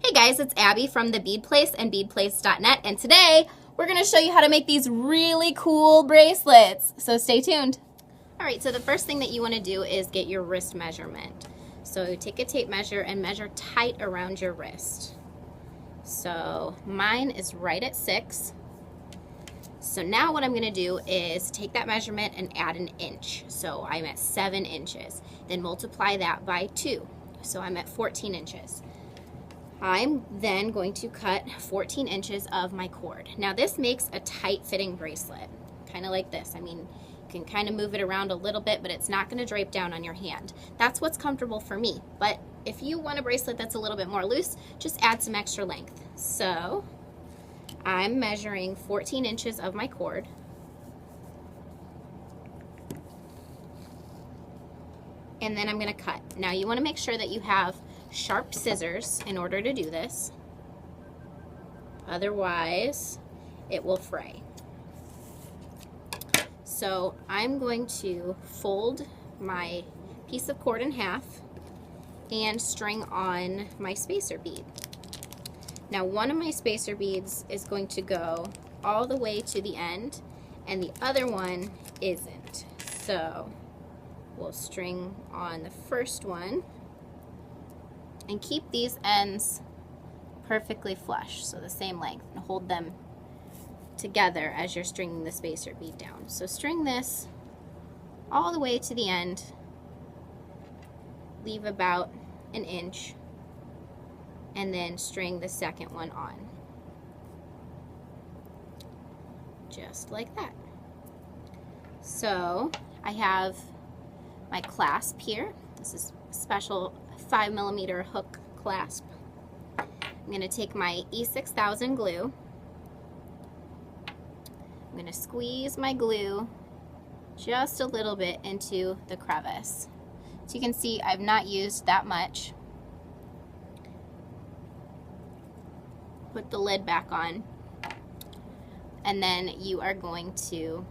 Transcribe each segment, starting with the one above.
Hey guys, it's Abby from the Bead Place and beadplace.net, and today we're going to show you how to make these really cool bracelets. So stay tuned. Alright, so the first thing that you want to do is get your wrist measurement. So take a tape measure and measure tight around your wrist. So mine is right at 6. So now what I'm going to do is take that measurement and add an inch. So I'm at 7 inches. Then multiply that by 2. So I'm at 14 inches. I'm then going to cut 14 inches of my cord. Now this makes a tight fitting bracelet, kind of like this. I mean, you can kind of move it around a little bit, but it's not going to drape down on your hand. That's what's comfortable for me. But if you want a bracelet that's a little bit more loose, just add some extra length. So I'm measuring 14 inches of my cord. And then I'm going to cut. Now you want to make sure that you have sharp scissors in order to do this. Otherwise, it will fray. So I'm going to fold my piece of cord in half and string on my spacer bead. Now one of my spacer beads is going to go all the way to the end and the other one isn't. So we'll string on the first one and keep these ends perfectly flush, so the same length, and hold them together as you're stringing the spacer bead down. So string this all the way to the end, leave about an inch, and then string the second one on. Just like that. So I have my clasp here. This is a special 5mm hook clasp. I'm going to take my E6000 glue. I'm going to squeeze my glue just a little bit into the crevice. So you can see I've not used that much. Put the lid back on, and then you are going to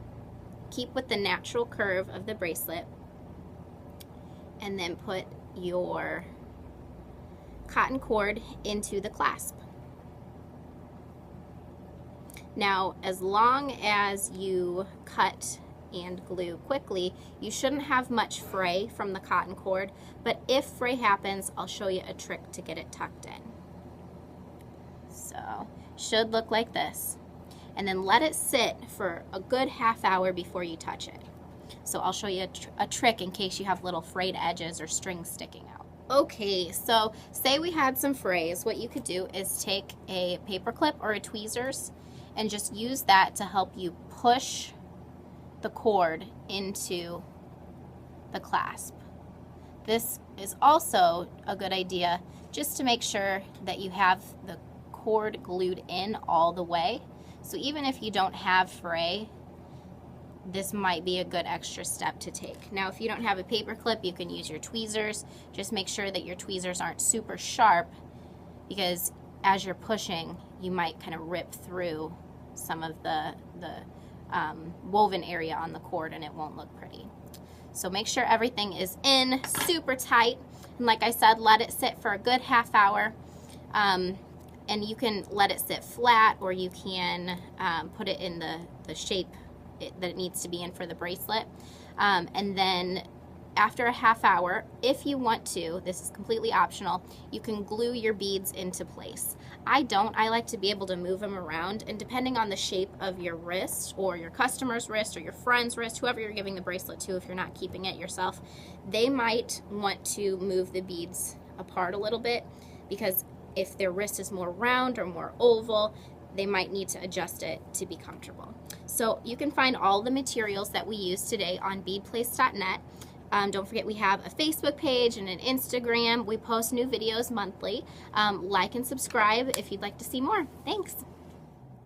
keep with the natural curve of the bracelet and then put your cotton cord into the clasp. Now, as long as you cut and glue quickly, you shouldn't have much fray from the cotton cord, but if fray happens, I'll show you a trick to get it tucked in. So, should look like this. And then let it sit for a good half hour before you touch it. So I'll show you a trick in case you have little frayed edges or strings sticking out. Okay, so say we had some frays. What you could do is take a paper clip or a tweezers and just use that to help you push the cord into the clasp. This is also a good idea just to make sure that you have the cord glued in all the way. So even if you don't have fray, this might be a good extra step to take. Now, if you don't have a paper clip, you can use your tweezers. Just make sure that your tweezers aren't super sharp, because as you're pushing, you might kind of rip through some of the woven area on the cord and it won't look pretty. So make sure everything is in super tight. And like I said, let it sit for a good half hour. And you can let it sit flat, or you can put it in the shape that it needs to be in for the bracelet. And then after a half hour, if you want to, this is completely optional, you can glue your beads into place. I don't. I like to be able to move them around, and depending on the shape of your wrist or your customer's wrist or your friend's wrist, whoever you're giving the bracelet to, if you're not keeping it yourself, they might want to move the beads apart a little bit, because if their wrist is more round or more oval, they might need to adjust it to be comfortable. So you can find all the materials that we use today on beadplace.net. Don't forget we have a Facebook page and an Instagram. We post new videos monthly. Like and subscribe if you'd like to see more. Thanks.